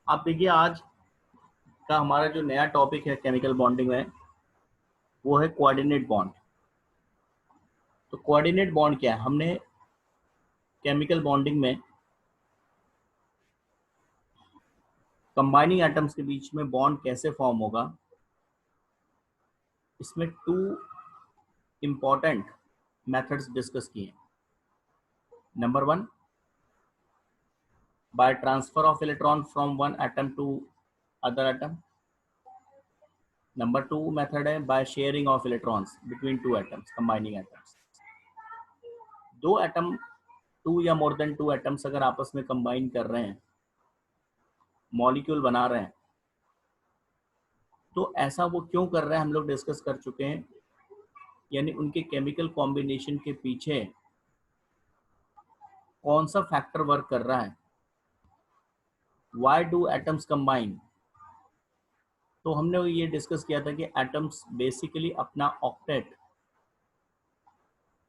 आप देखिए आज का हमारा जो नया टॉपिक है केमिकल बॉन्डिंग में वो है कोऑर्डिनेट बॉन्ड। तो कोऑर्डिनेट बॉन्ड क्या है? हमने केमिकल बॉन्डिंग में कंबाइनिंग एटम्स के बीच में बॉन्ड कैसे फॉर्म होगा, इसमें टू इम्पॉर्टेंट मेथड्स डिस्कस किए। Number one, by transfer of electron from one atom to other atom. Number two method है by sharing of electrons between two atoms, combining atoms. दो atom, two या more then two atoms अगर आपस में combine कर रहे हैं, molecule बना रहे हैं, तो ऐसा वो क्यों कर रहे हैं हम लोग डिस्कस कर चुके हैं। यानी उनके केमिकल कॉम्बिनेशन के पीछे कौन सा फैक्टर वर्क कर रहा है, व्हाई डू एटम्स कंबाइन। तो हमने ये डिस्कस किया था कि एटम्स बेसिकली अपना octet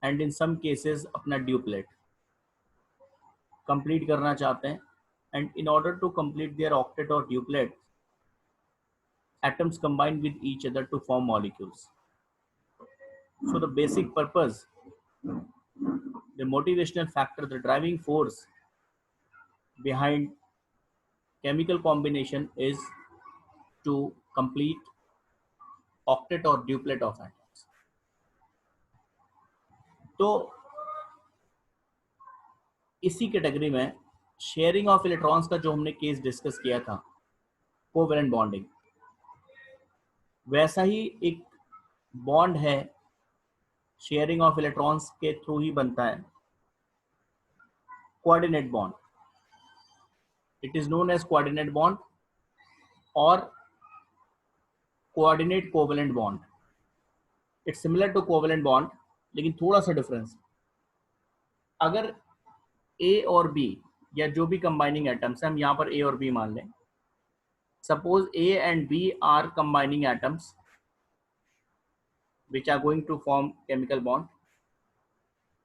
and in some cases अपना ड्यूप्लेट कंप्लीट करना चाहते हैं, and in order to complete their octet और duplet atoms combine with each other to form molecules. So the basic purpose, the motivational factor, the driving force behind chemical combination is to complete octet or duplet of atoms. तो इसी category में sharing of electrons का जो हमने case discuss किया था, covalent bonding, वैसा ही एक बॉन्ड है, शेयरिंग ऑफ इलेक्ट्रॉन्स के थ्रू ही बनता है, coordinate bond. It is known as coordinate bond और coordinate covalent bond. It's similar to covalent bond, लेकिन थोड़ा सा डिफरेंस। अगर ए और बी या जो भी कंबाइनिंग एटम्स है, हम यहाँ पर ए और बी मान लें, suppose A and B are combining atoms which are going to form chemical bond,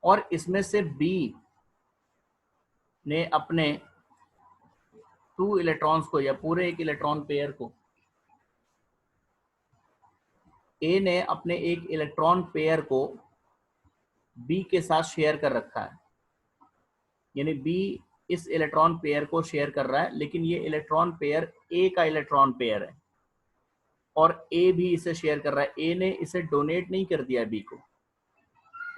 और इसमें से बी ने अपने टू इलेक्ट्रॉन्स को या पूरे एक इलेक्ट्रॉन पेयर को, ए ने अपने एक इलेक्ट्रॉन पेयर को बी के साथ शेयर कर रखा है। यानी बी इस इलेक्ट्रॉन पेयर को शेयर कर रहा है, लेकिन ये इलेक्ट्रॉन पेयर ए का इलेक्ट्रॉन पेयर है और ए भी इसे शेयर कर रहा है। ए ने इसे डोनेट नहीं कर दिया बी को,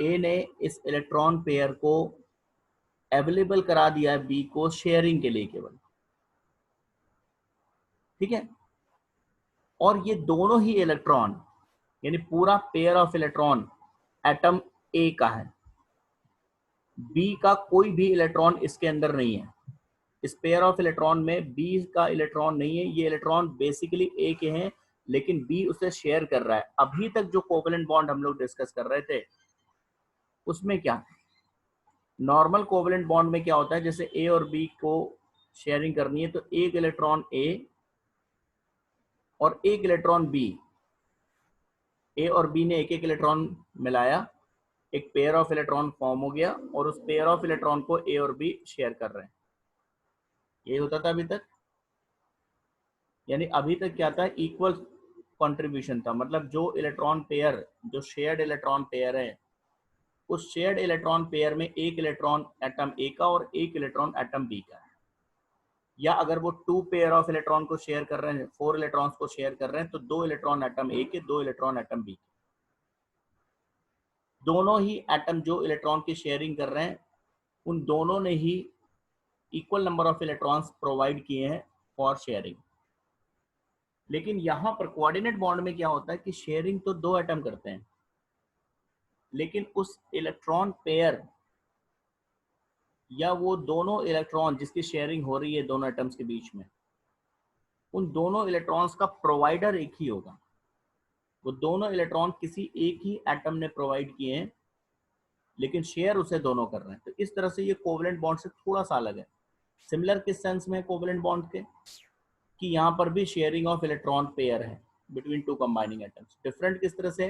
ए ने इस इलेक्ट्रॉन पेयर को अवेलेबल करा दिया है बी को शेयरिंग के लिए केवल। ठीक है, और ये दोनों ही इलेक्ट्रॉन यानी पूरा pair of electron atom A का है, बी का कोई भी इलेक्ट्रॉन इसके अंदर नहीं है। इस पेयर ऑफ इलेक्ट्रॉन में बी का इलेक्ट्रॉन नहीं है, ये इलेक्ट्रॉन बेसिकली ए के हैं, लेकिन बी उसे शेयर कर रहा है। अभी तक जो कोवेलेंट बॉन्ड हम लोग डिस्कस कर रहे थे उसमें क्या, नॉर्मल कोवेलेंट बॉन्ड में क्या होता है, जैसे ए और बी को शेयरिंग करनी है, तो एक इलेक्ट्रॉन ए और एक इलेक्ट्रॉन बी, ए और बी ने एक एक इलेक्ट्रॉन मिलाया, एक पेयर ऑफ इलेक्ट्रॉन फॉर्म हो गया, और उस पेयर ऑफ इलेक्ट्रॉन को ए और बी शेयर कर रहे हैं। यही होता था अभी तक। यानी अभी तक क्या था, इक्वल कंट्रीब्यूशन था। मतलब जो इलेक्ट्रॉन पेयर, जो शेयर्ड इलेक्ट्रॉन पेयर है, उस शेयर्ड इलेक्ट्रॉन पेयर में एक इलेक्ट्रॉन एटम ए का और एक इलेक्ट्रॉन एटम बी का है। या अगर वो टू पेयर ऑफ इलेक्ट्रॉन को शेयर कर रहे हैं, फोर इलेक्ट्रॉन्स को शेयर कर रहे हैं, तो दो इलेक्ट्रॉन एटम ए के, दो इलेक्ट्रॉन एटम बी के। दोनों ही एटम जो इलेक्ट्रॉन की शेयरिंग कर रहे हैं, उन दोनों ने ही equal number of electrons provide किए हैं फॉर शेयरिंग। लेकिन यहां पर कोऑर्डिनेट बॉन्ड में क्या होता है कि शेयरिंग तो दो एटम करते हैं, लेकिन उस इलेक्ट्रॉन पेयर या वो दोनों इलेक्ट्रॉन जिसकी शेयरिंग हो रही है दोनों एटम्स के बीच में, उन दोनों इलेक्ट्रॉन्स का प्रोवाइडर एक ही होगा। वो दोनों इलेक्ट्रॉन किसी एक ही एटम ने प्रोवाइड किए हैं, लेकिन शेयर उसे दोनों कर रहे हैं। तो इस तरह से ये कोवेलेंट बॉन्ड से थोड़ा सा अलग है। सिमिलर किस सेंस में कोवेलेंट बॉन्ड के, कि यहाँ पर भी शेयरिंग ऑफ इलेक्ट्रॉन पेयर है between two combining atoms. Different किस तरह से,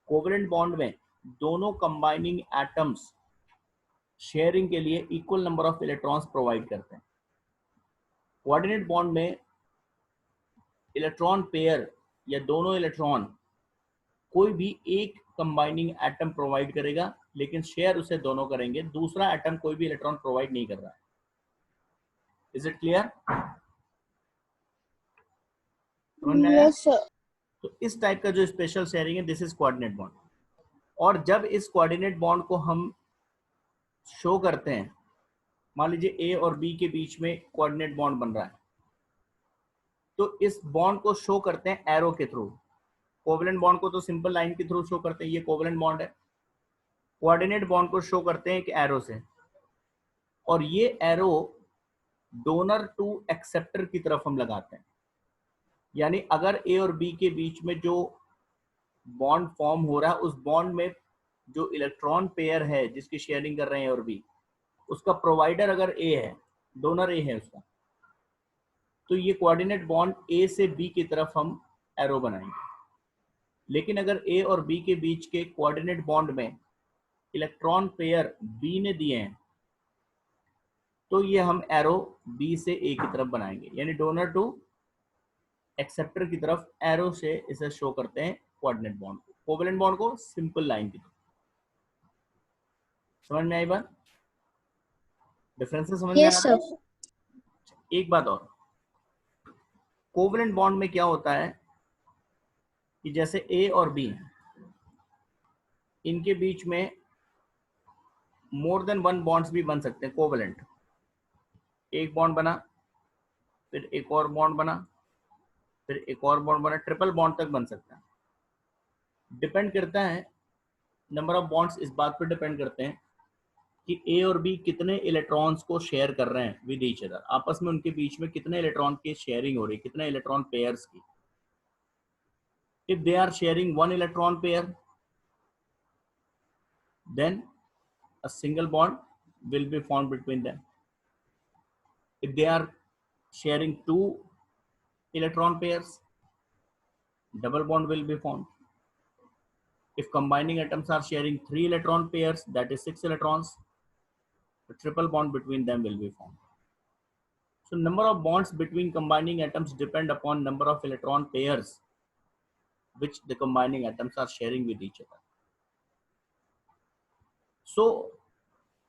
कोवेलेंट बॉन्ड में दोनों कंबाइनिंग एटम्स शेयरिंग के लिए equal number of electrons provide करते हैं, कोऑर्डिनेट बॉन्ड में इलेक्ट्रॉन पेयर या दोनों इलेक्ट्रॉन कोई भी एक कंबाइनिंग एटम प्रोवाइड करेगा, लेकिन शेयर उसे दोनों करेंगे, दूसरा एटम कोई भी इलेक्ट्रॉन प्रोवाइड नहीं कर रहा है। Is it clear? Yes sir. तो इस टाइप का जो स्पेशल शेयरिंग है, दिस इज कोऑर्डिनेट बॉन्ड। और जब इस कोऑर्डिनेट बॉन्ड को हम शो करते हैं, मान लीजिए ए और बी के बीच में कोऑर्डिनेट बॉन्ड बन रहा है, तो इस बॉन्ड को शो करते हैं एरो के थ्रू। कोवलेंट बॉन्ड को तो सिंपल लाइन के थ्रू शो करते हैं, ये कोवलेंट बॉन्ड है। कोऑर्डिनेट बॉन्ड को शो करते हैं एक एरो से, और ये एरो डोनर टू एक्सेप्टर की तरफ हम लगाते हैं। यानी अगर ए और बी के बीच में जो बॉन्ड फॉर्म हो रहा है, उस बॉन्ड में जो इलेक्ट्रॉन पेयर है जिसकी शेयरिंग कर रहे हैं ए और बी, उसका प्रोवाइडर अगर ए है, डोनर ए है उसका, तो ये कोऑर्डिनेट बॉन्ड ए से बी की तरफ हम एरो बनाएंगे। लेकिन अगर ए और बी के बीच के कोऑर्डिनेट बॉन्ड में इलेक्ट्रॉन पेयर बी ने दिए हैं, तो ये हम एरो बी से ए की तरफ बनाएंगे, यानी डोनर टू एक्सेप्टर की तरफ एरो से इसे शो करते हैं कोऑर्डिनेट बॉन्ड को। कोवलेंट बॉन्ड को सिंपल लाइन की तरफ। समझ में आई बात? डिफरेंसेस समझ में आ यस रहा सर। है? एक बात और, कोवलेंट बॉन्ड में क्या होता है कि जैसे ए और बी, इनके बीच में मोर देन वन बॉन्ड्स भी बन सकते हैं कोवलेंट। एक बॉन्ड बना, फिर एक और बॉन्ड बना, फिर एक और बॉन्ड बना, ट्रिपल बॉन्ड तक बन सकता है। डिपेंड करता है, नंबर ऑफ बॉन्ड्स इस बात पर डिपेंड करते हैं कि ए और बी कितने इलेक्ट्रॉन्स को शेयर कर रहे हैं विद ईच अदर, आपस में उनके बीच में कितने इलेक्ट्रॉन की शेयरिंग हो रही है, कितने इलेक्ट्रॉन पेयर्स की। If they are sharing one electron pair, then a single bond will be formed between them. If they are sharing two electron pairs, double bond will be formed. If combining atoms are sharing 3 electron pairs, that is 6 electrons, the triple bond between them will be formed. So number of bonds between combining atoms depend upon number of electron pairs which the combining atoms are sharing with each other. So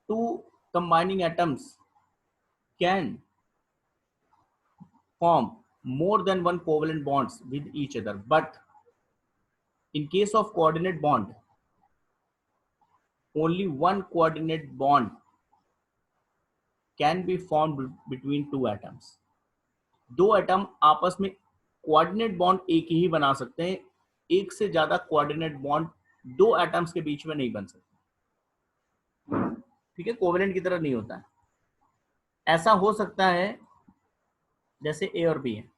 two combining atoms can form more than one covalent bonds with each other, but in case of coordinate bond, only one coordinate bond can be formed between two atoms. दो atom आपस में coordinate bond एक ही बना सकते हैं, एक से ज्यादा कोऑर्डिनेट बॉन्ड दो एटम्स के बीच में नहीं बन सकते। ठीक है, कोवेलेंट की तरह नहीं होता है। ऐसा हो सकता है जैसे ए और बी है,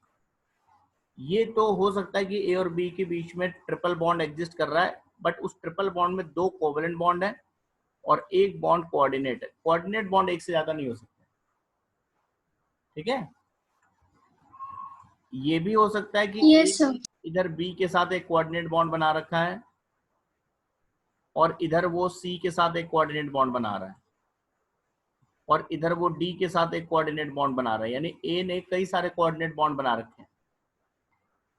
ये तो हो सकता है कि ए और बी के बीच में ट्रिपल बॉन्ड एग्जिस्ट कर रहा है, बट उस ट्रिपल बॉन्ड में दो कोवेलेंट बॉन्ड है और एक बॉन्ड कोऑर्डिनेट है। कोऑर्डिनेट बॉन्ड एक से ज्यादा नहीं हो सकते। ठीक है, ये भी हो सकता है कि यस सर। इधर बी के साथ एक कोऑर्डिनेट बॉन्ड बना रखा है और इधर वो सी के साथ एक कोऑर्डिनेट बॉन्ड बना रहा है और इधर वो डी के साथ एक कोऑर्डिनेट बॉन्ड बना रहा है। यानी ए ने कई सारे कोऑर्डिनेट बॉन्ड बना रखे हैं,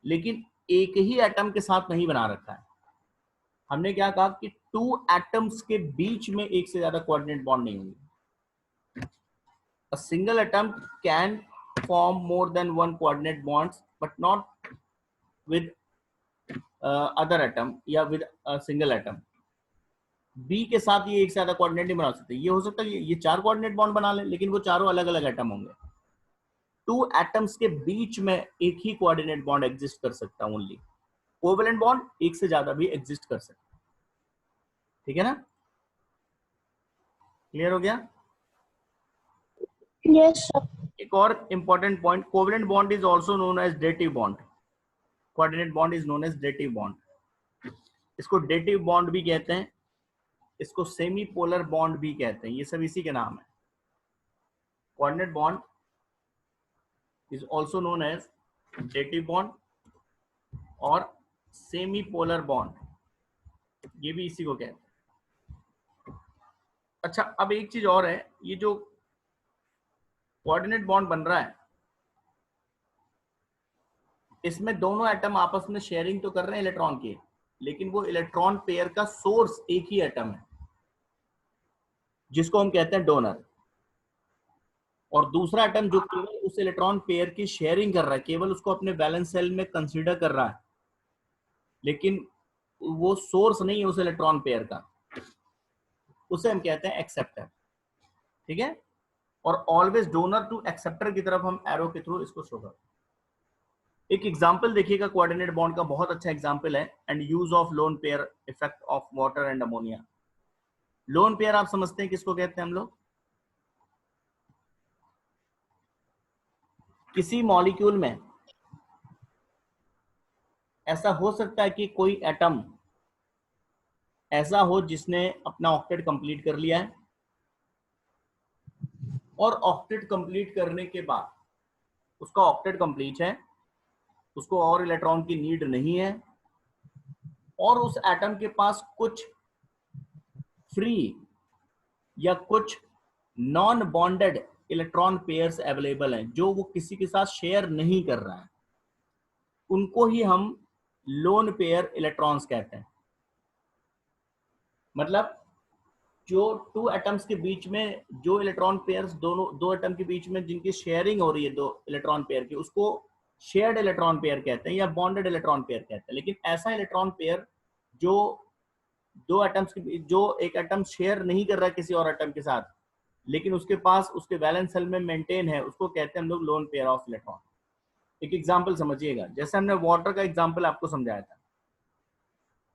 लेकिन एक ही एटम के साथ नहीं बना रखा है। हमने क्या कहा कि टू एटम्स के बीच में एक से ज्यादा कोऑर्डिनेट बॉन्ड नहीं होंगे। A single atom can form more than one coordinate bonds, but not with other atom या with a single atom. B के साथ ये एक से ज्यादा कोऑर्डिनेट नहीं बना सकते। ये हो सकता है कि ये चार कोऑर्डिनेट बॉन्ड बना ले, लेकिन वो चारों अलग अलग एटम होंगे। टू एटम्स के बीच में एक ही कोऑर्डिनेट बॉन्ड एग्जिस्ट कर सकता है ओनली। कोवेलेंट बॉन्ड एक से ज्यादा भी एग्जिस्ट कर सकता है। ठीक है ना, क्लियर हो गया? Yes sir. एक और important point, covalent bond is also known as dative bond. Coordinate bond is known as dative bond. इसको डेटिव बॉन्ड भी कहते हैं, इसको सेमी पोलर बॉन्ड भी कहते हैं, ये सब इसी के नाम है। Coordinate bond is also known as dative bond और सेमी पोलर बॉन्ड, ये भी इसी को कहते हैं। अच्छा, अब एक चीज और है, ये जो कोऑर्डिनेट बॉन्ड बन रहा है, इसमें दोनों एटम आपस में शेयरिंग तो कर रहे हैं इलेक्ट्रॉन की, लेकिन वो इलेक्ट्रॉन पेयर का सोर्स एक ही एटम है जिसको हम कहते हैं डोनर, और दूसरा एटम जो केवल उस इलेक्ट्रॉन पेयर की शेयरिंग कर रहा है, केवल उसको अपने बैलेंस सेल में कंसीडर कर रहा है, लेकिन वो सोर्स नहीं है उस इलेक्ट्रॉन पेयर का, उसे हम कहते हैं एक्सेप्टर। ठीक है, और ऑलवेज डोनर टू एक्सेप्टर की तरफ हम एरो के थ्रू इसको शो करते हैं। एक एग्जांपल देखिएगा कोऑर्डिनेट बॉन्ड का, बहुत अच्छा एग्जांपल है, and use of lone pair effect of water and ammonia. Lone pair आप समझते हैं किसको कहते हैं हम लोग? किसी मॉलिक्यूल में ऐसा हो सकता है कि कोई एटम ऐसा हो जिसने अपना ऑक्टेट कंप्लीट कर लिया है, और ऑक्टेट कंप्लीट करने के बाद उसका ऑक्टेट कंप्लीट है, उसको और इलेक्ट्रॉन की नीड नहीं है, और उस एटम के पास कुछ फ्री या कुछ non bonded electron pairs available हैं जो वो किसी के साथ शेयर नहीं कर रहा है, उनको ही हम लोन पेयर इलेक्ट्रॉन्स कहते हैं। मतलब जो टू एटम्स के बीच में जो इलेक्ट्रॉन पेयर्स, दोनों दो एटम के बीच में जिनकी शेयरिंग हो रही है दो इलेक्ट्रॉन पेयर की, उसको शेयर्ड इलेक्ट्रॉन पेयर कहते हैं या बॉन्डेड इलेक्ट्रॉन पेयर कहते हैं। लेकिन ऐसा इलेक्ट्रॉन पेयर जो दो एटम्स के, जो एक एटम शेयर नहीं कर रहा है किसी और एटम के साथ, लेकिन उसके पास उसके वैलेंस सेल में मेंटेन है, उसको कहते हैं हम लोग लोन पेयर ऑफ इलेक्ट्रॉन। एक एग्जांपल समझिएगा, जैसे हमने वाटर का एग्जांपल आपको समझाया था।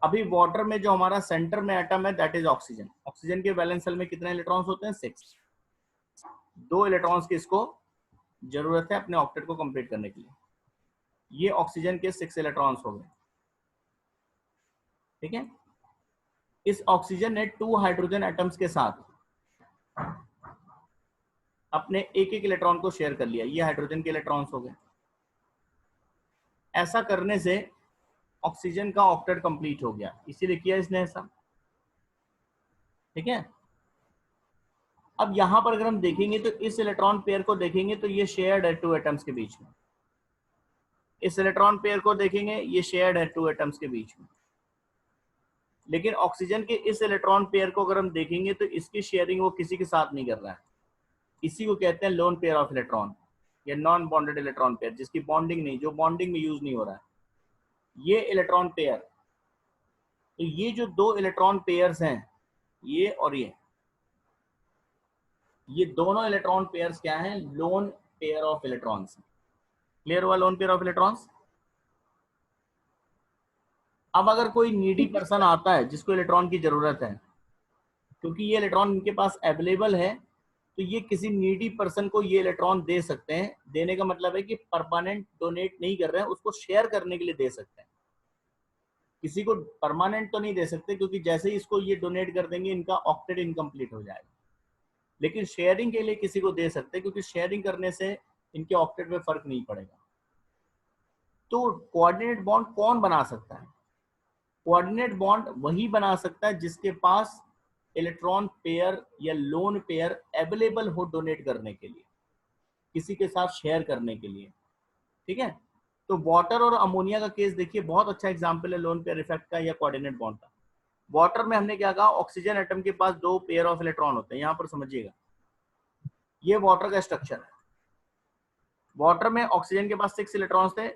अभी वाटर में जो हमारा सेंटर में एटम है दैट इज ऑक्सीजन। ऑक्सीजन के वैलेंस सेल में कितने इलेक्ट्रॉन्स होते हैं? 6। 2 इलेक्ट्रॉन्स की इसको जरूरत है अपने ऑक्टेट को कंप्लीट करने के लिए। ये ऑक्सीजन के 6 इलेक्ट्रॉन्स हो गए। ठीक है, इस ऑक्सीजन ने 2 हाइड्रोजन एटम्स के साथ अपने एक एक इलेक्ट्रॉन को शेयर कर लिया, ये हाइड्रोजन के इलेक्ट्रॉन्स हो गए। ऐसा करने से ऑक्सीजन का ऑक्टेट कंप्लीट हो गया, इसीलिए किया इसने ऐसा। ठीक है, अब यहां पर अगर हम देखेंगे तो इस इलेक्ट्रॉन पेयर को देखेंगे तो ये शेयर्ड है 2 एटम्स के बीच में। इस इलेक्ट्रॉन पेयर को देखेंगे, ये शेयर्ड है 2 एटम्स के बीच में। लेकिन ऑक्सीजन के इस इलेक्ट्रॉन पेयर को अगर हम देखेंगे तो इसकी शेयरिंग वो किसी के साथ नहीं कर रहा है। इसी को कहते हैं लोन पेयर ऑफ इलेक्ट्रॉन या नॉन बॉन्डेड इलेक्ट्रॉन पेयर, जिसकी बॉन्डिंग नहीं, जो बॉन्डिंग में यूज नहीं हो रहा है। ये इलेक्ट्रॉन पेयर, तो ये जो 2 इलेक्ट्रॉन पेयर्स हैं, ये और ये दोनों इलेक्ट्रॉन पेयर्स क्या हैं? Lone pair of electrons. Clear हुआ लोन पेयर ऑफ इलेक्ट्रॉन्स? अब अगर कोई नीडी पर्सन आता है जिसको इलेक्ट्रॉन की जरूरत है, क्योंकि ये इलेक्ट्रॉन इनके पास अवेलेबल है, तो ये किसी नीडी पर्सन को ये इलेक्ट्रॉन दे सकते हैं। देने का मतलब है कि परमानेंट डोनेट नहीं कर रहे हैं, उसको शेयर करने के लिए दे सकते हैं। किसी को परमानेंट तो नहीं दे सकते, क्योंकि जैसे ही इसको ये डोनेट कर देंगे इनका ऑक्टेट इनकम्प्लीट हो जाएगा। लेकिन शेयरिंग के लिए किसी को दे सकते हैं, क्योंकि शेयरिंग करने से इनके ऑक्टेट में फर्क नहीं पड़ेगा। तो कोऑर्डिनेट बॉन्ड कौन बना सकता है? कोऑर्डिनेट बॉन्ड वही बना सकता है जिसके पास इलेक्ट्रॉन पेयर या लोन पेयर अवेलेबल हो डोनेट करने के लिए, किसी के साथ शेयर करने के लिए। ठीक है, तो वाटर और अमोनिया का केस देखिए, बहुत अच्छा एग्जांपल है लोन पेयर इफेक्ट का या कोऑर्डिनेट बॉन्ड का। वाटर में हमने क्या कहा? ऑक्सीजन एटम के पास 2 पेयर ऑफ इलेक्ट्रॉन होते हैं। यहां पर समझिएगा, ये वाटर का स्ट्रक्चर है। वाटर में ऑक्सीजन के पास 6 इलेक्ट्रॉन्स थे,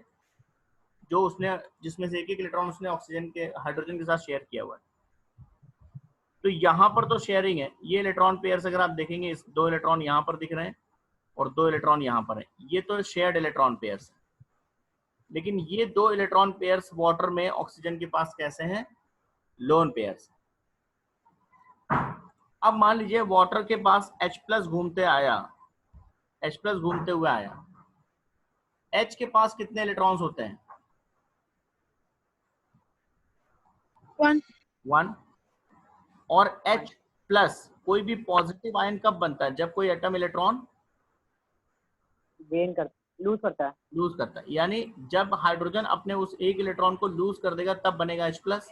जो उसने, जिसमें से एक एक इलेक्ट्रॉन उसने ऑक्सीजन के हाइड्रोजन के साथ शेयर किया हुआ है। तो यहाँ पर तो शेयरिंग है। ये इलेक्ट्रॉन पेयर्स अगर आप देखेंगे, इस 2 इलेक्ट्रॉन यहाँ पर दिख रहे हैं और 2 इलेक्ट्रॉन यहाँ पर है, ये तो शेयर्ड इलेक्ट्रॉन पेयर्स है। लेकिन ये 2 इलेक्ट्रॉन पेयर्स वाटर में ऑक्सीजन के पास कैसे हैं? Lone pairs. अब मान लीजिए वाटर के पास H+ घूमते आया, H+ घूमते हुए आया। H के पास कितने इलेक्ट्रॉन्स होते हैं? 1। और H+ कोई भी पॉजिटिव आयन कब बनता है? जब कोई एटम इलेक्ट्रॉन गेन कर लूज करता है। यानी जब हाइड्रोजन अपने उस एक इलेक्ट्रॉन को लूज कर देगा तब बनेगा H+।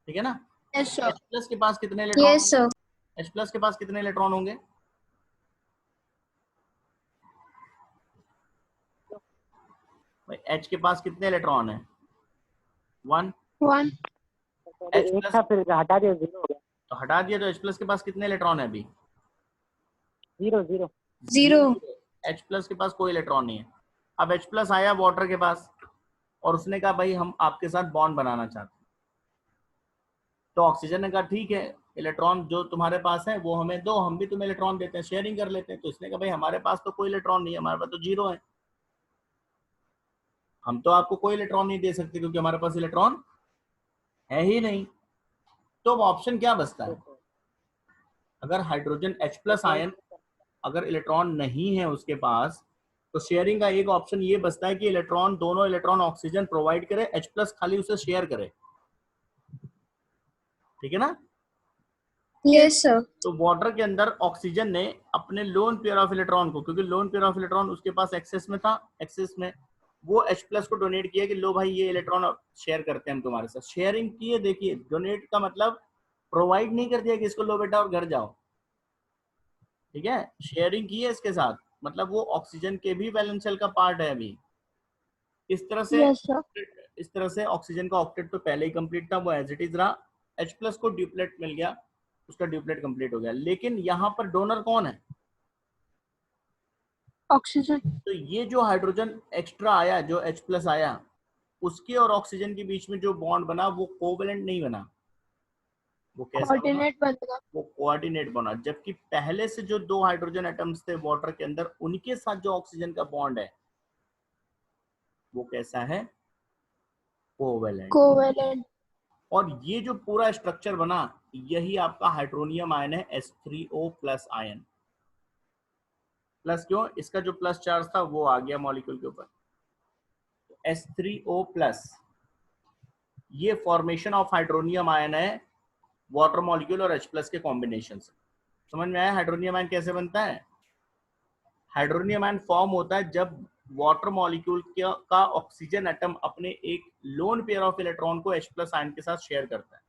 ठीक है ना? Yes, sir. H+ के पास कितने इलेक्ट्रॉन? Yes, sir. H+ के पास कितने इलेक्ट्रॉन होंगे? H के पास कितने इलेक्ट्रॉन है? 1। 1 H एक प्लस था फिर हटा दिया, 0 हो गया। तो हटा दिया, तो H प्लस के पास कितने इलेक्ट्रॉन है अभी? 0 0। 0 H प्लस के पास कोई इलेक्ट्रॉन नहीं है। अब H प्लस आया वाटर के पास और उसने कहा भाई हम आपके साथ बॉन्ड बनाना चाहते हैं। तो ऑक्सीजन ने कहा ठीक है, इलेक्ट्रॉन जो तुम्हारे पास है वो हमें दो, हम भी तुम्हें इलेक्ट्रॉन देते हैं, शेयरिंग कर लेते हैं। तो इसने कहा भाई हमारे पास तो कोई इलेक्ट्रॉन नहीं है, हमारे पास तो 0 है, हम तो आपको कोई इलेक्ट्रॉन नहीं दे सकते क्योंकि हमारे पास इलेक्ट्रॉन है ही नहीं। तो ऑप्शन क्या बचता है? अगर हाइड्रोजन H प्लस आयन अगर इलेक्ट्रॉन नहीं है उसके पास, तो शेयरिंग का एक ऑप्शन ये बचता है कि इलेक्ट्रॉन, दोनों इलेक्ट्रॉन ऑक्सीजन प्रोवाइड करे, H प्लस खाली उसे शेयर करे। ठीक है ना? Yes sir. तो वाटर के अंदर ऑक्सीजन ने अपने लोन पेयर ऑफ इलेक्ट्रॉन को, क्योंकि लोन पेयर ऑफ इलेक्ट्रॉन उसके पास एक्सेस में था, एक्सेस में वो H प्लस को डोनेट किया कि लो भाई ये इलेक्ट्रॉन शेयर करते हैं हम तुम्हारे साथ। शेयरिंग की है, देखिए डोनेट का मतलब प्रोवाइड नहीं कर दिया कि इसको लो बेटा और घर जाओ। ठीक है, शेयरिंग की है इसके साथ, मतलब वो ऑक्सीजन के भी वैलेंस शेल का पार्ट है अभी। इस तरह से यस सर। इस तरह से ऑक्सीजन का ऑक्टेट तो पहले ही कंप्लीट था, वो एज इट इज रहा। H प्लस को ड्यूप्लेट मिल गया, उसका ड्यूप्लेट कंप्लीट हो गया। लेकिन यहाँ पर डोनर कौन है? ऑक्सीजन। तो ये जो हाइड्रोजन एक्स्ट्रा आया, जो H प्लस आया, उसके और ऑक्सीजन के बीच में जो बॉन्ड बना वो कोवेलेंट नहीं बना, वो कैसा बना? कोऑर्डिनेट बनेगा। वो कोऑर्डिनेट बना। जबकि पहले से जो 2 हाइड्रोजन एटम्स थे वाटर के अंदर, उनके साथ जो ऑक्सीजन का बॉन्ड है वो कैसा है? कोवेलेंट। कोवेलेंट। और ये जो पूरा स्ट्रक्चर बना, यही आपका हाइड्रोनियम आयन है, H3O प्लस आयन। प्लस क्यों? इसका जो प्लस चार्ज था वो आ गया मॉलिक्यूल के ऊपर। H3O प्लस, ये फॉर्मेशन ऑफ हाइड्रोनियम आयन है वाटर मॉलिक्यूल और H प्लस के कॉम्बिनेशन से। समझ में आया हाइड्रोनियम आयन कैसे बनता है? हाइड्रोनियम आयन फॉर्म होता है जब वाटर मॉलिक्यूल का ऑक्सीजन एटम अपने एक लोन पेयर ऑफ इलेक्ट्रॉन को H प्लस आयन के साथ शेयर करता है,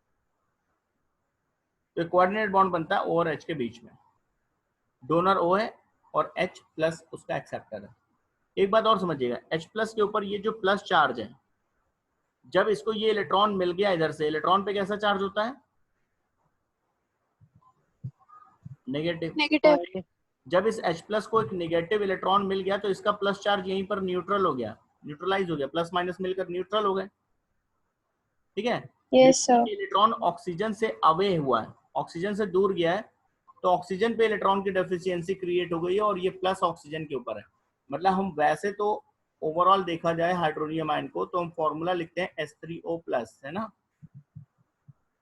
तो कोऑर्डिनेट बॉन्ड बनता है O और H के बीच में। डोनर O है और H प्लस उसका एक्सेप्टर है। एक बात और समझिएगा, H प्लस के ऊपर ये जो प्लस चार्ज है, जब इसको ये इलेक्ट्रॉन मिल गया इधर से, इलेक्ट्रॉन पे कैसा चार्ज होता है? नेगेटिव। नेगेटिव। जब इस H प्लस को एक नेगेटिव इलेक्ट्रॉन मिल गया तो इसका प्लस चार्ज यहीं पर न्यूट्रल हो गया, न्यूट्रलाइज हो गया, प्लस माइनस मिलकर न्यूट्रल हो गए। ठीक है, यस सर। इलेक्ट्रॉन ऑक्सीजन से अवे हुआ है, ऑक्सीजन से दूर गया है, तो ऑक्सीजन पे इलेक्ट्रॉन की डेफिशिएंसी क्रिएट हो गई है और ये प्लस ऑक्सीजन के ऊपर है। मतलब हम वैसे तो ओवरऑल देखा जाए हाइड्रोनियम आयन को तो हम फॉर्मूला लिखते हैं H3O प्लस, है ना?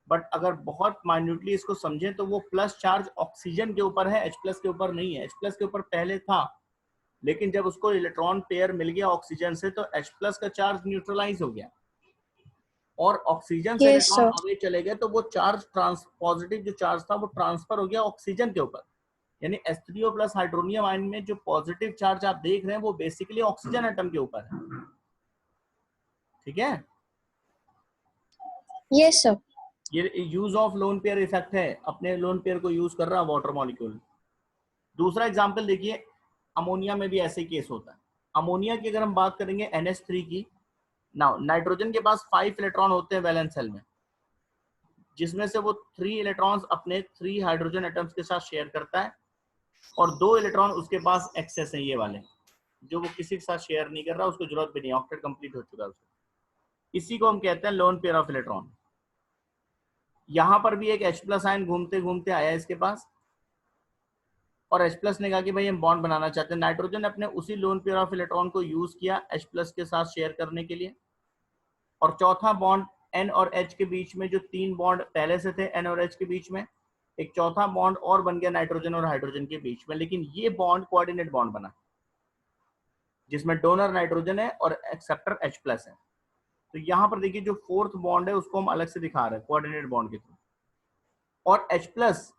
बट अगर बहुत माइन्यूटली इसको समझें तो वो प्लस चार्ज ऑक्सीजन के ऊपर है, H प्लस के ऊपर नहीं है। H प्लस के ऊपर पहले था, लेकिन जब उसको इलेक्ट्रॉन पेयर मिल गया ऑक्सीजन से तो H प्लस का चार्ज न्यूट्रलाइज हो गया और ऑक्सीजन से यस इलेक्ट्रॉन सर। अवे चले गए, तो वो चार्ज पॉजिटिव जो चार्ज था वो ट्रांसफर हो गया ऑक्सीजन के ऊपर। यानी H3O प्लस हाइड्रोनियम आयन में जो पॉजिटिव चार्ज आप देख रहे हैं वो बेसिकली ऑक्सीजन एटम के ऊपर है। ठीक है, यस सर। ये use of lone pair effect है, अपने लोन पेयर को यूज कर रहा है वाटर मॉलिक्यूल। दूसरा एग्जांपल देखिए, अमोनिया में भी ऐसे केस होता है। अमोनिया की अगर हम बात करेंगे NH3 की, नाइट्रोजन के पास 5 इलेक्ट्रॉन होते हैं वैलेंस शेल में, जिसमें से वो 3 इलेक्ट्रॉन्स अपने 3 हाइड्रोजन एटम्स के साथ शेयर करता है और 2 इलेक्ट्रॉन उसके पास एक्सेस है, ये वाले जो वो किसी के साथ शेयर नहीं कर रहा, उसको जरूरत भी नहीं, ऑक्टेट कंप्लीट हो चुका है उसको। इसी को हम कहते हैं लोन पेयर ऑफ इलेक्ट्रॉन। यहां पर भी एक H प्लस आयन घूमते घूमते आया इसके पास और H प्लस ने कहा कि भाई हम बॉन्ड बनाना चाहते हैं। नाइट्रोजन ने अपने उसी लोन पेयर ऑफ इलेक्ट्रॉन को यूज किया H प्लस के साथ शेयर करने के लिए, और चौथा बॉन्ड N और H के बीच में, जो 3 बॉन्ड पहले से थे N और H के बीच में, एक चौथा बॉन्ड और बन गया नाइट्रोजन और हाइड्रोजन के बीच में। लेकिन ये बॉन्ड कोऑर्डिनेट बॉन्ड बना जिसमें डोनर नाइट्रोजन है और एक्सेप्टर H प्लस है। तो यहाँ पर देखिए जो 4th बॉन्ड है उसको हम अलग से दिखा रहे हैं कोऑर्डिनेट बॉन्ड के थ्रू, और H प्लस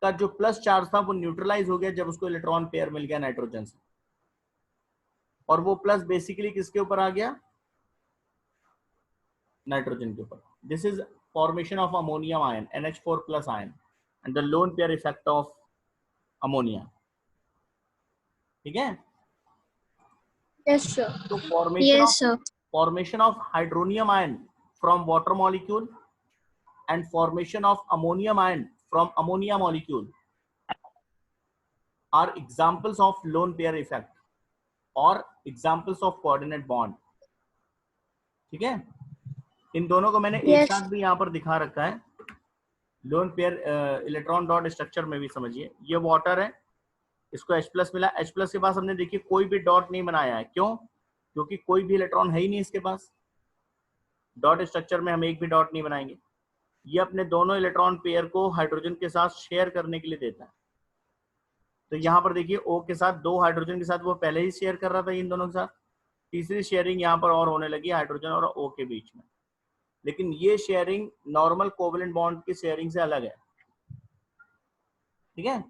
का जो प्लस चार्ज था वो न्यूट्रलाइज हो गया जब उसको इलेक्ट्रॉन पेयर मिल गया नाइट्रोजन से, और वो प्लस बेसिकली किसके ऊपर आ गया? नाइट्रोजन के ऊपर। This is formation of ammonium ion NH4 plus ion and the lone pair effect of ammonia. ठीक है, Yes, sir. तो Yes, sir. formation of hydronium ion from water molecule and formation of ammonium ion from ammonia molecule are examples of lone pair effect or examples of coordinate bond. ठीक है, इन दोनों को मैंने एक Yes. साथ भी यहाँ पर दिखा रखा है. Lone pair electron dot structure में भी समझिए, ये वाटर है, इसको H+ मिला, H+ के पास हमने देखिए कोई भी डॉट नहीं बनाया है. क्यों? क्योंकि कोई भी इलेक्ट्रॉन है ही नहीं इसके पास. डॉट स्ट्रक्चर में हम एक भी डॉट नहीं बनाएंगे. ये अपने दोनों इलेक्ट्रॉन पेयर को हाइड्रोजन के साथ शेयर करने के लिए देता है. तो यहाँ पर देखिए O के साथ, 2 हाइड्रोजन के साथ वो पहले ही शेयर कर रहा था इन दोनों के साथ. तीसरी शेयरिंग यहाँ पर और होने लगी हाइड्रोजन और O के बीच में. लेकिन ये शेयरिंग नॉर्मल कोवलेंट बॉन्ड की शेयरिंग से अलग है. ठीक है,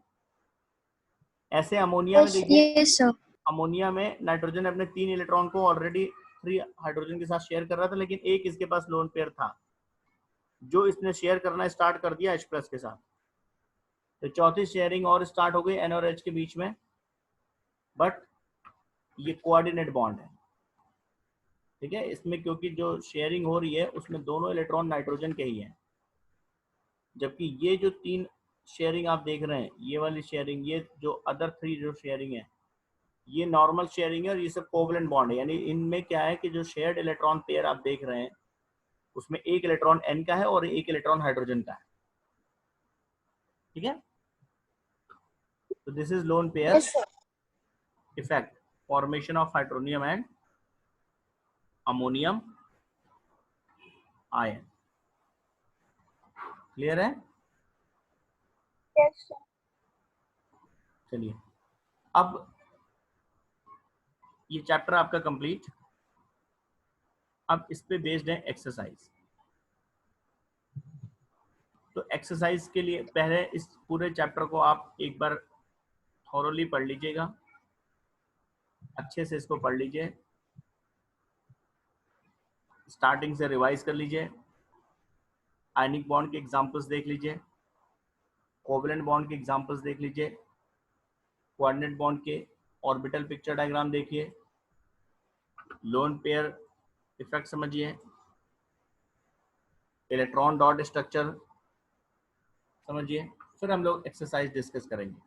ऐसे अमोनिया में देखिए, Yes, sir. अमोनिया में नाइट्रोजन अपने 3 इलेक्ट्रॉन को ऑलरेडी 3 हाइड्रोजन के साथ शेयर कर रहा था, लेकिन एक इसके पास लोन पेयर था जो इसने शेयर करना स्टार्ट कर दिया H+ के साथ. तो चौथी शेयरिंग और स्टार्ट हो गई N और H के बीच में, बट ये कोऑर्डिनेट बॉन्ड है. ठीक है, इसमें क्योंकि जो शेयरिंग हो रही है उसमें दोनों इलेक्ट्रॉन नाइट्रोजन के ही हैं, जबकि ये जो 3 शेयरिंग आप देख रहे हैं, ये वाली शेयरिंग, ये जो अदर 3 जो शेयरिंग है, ये नॉर्मल शेयरिंग है और ये सब कोवलेंट बॉन्ड है. यानी इनमें क्या है कि जो शेयर्ड इलेक्ट्रॉन पेयर आप देख रहे हैं उसमें एक इलेक्ट्रॉन N का है और एक इलेक्ट्रॉन हाइड्रोजन का है. ठीक है, तो this is lone pair Yes, sir. Effect, formation of hydronium and ammonium ion. Clear है? Yes, sir. चलिए, अब ये चैप्टर आपका कंप्लीट. अब इस पे बेस्ड है एक्सरसाइज. तो एक्सरसाइज के लिए पहले इस पूरे चैप्टर को आप एक बार थॉरोली पढ़ लीजिएगा, अच्छे से इसको पढ़ लीजिए, स्टार्टिंग से रिवाइज कर लीजिए. आयनिक बॉन्ड के एग्जांपल्स देख लीजिए, कोवलेंट बॉन्ड के एग्जांपल्स देख लीजिए, कोऑर्डिनेट बॉन्ड के ऑर्बिटल पिक्चर डायग्राम देखिए, लोन पेयर इफेक्ट समझिए, इलेक्ट्रॉन डॉट स्ट्रक्चर समझिए. फिर हम लोग एक्सरसाइज डिस्कस करेंगे.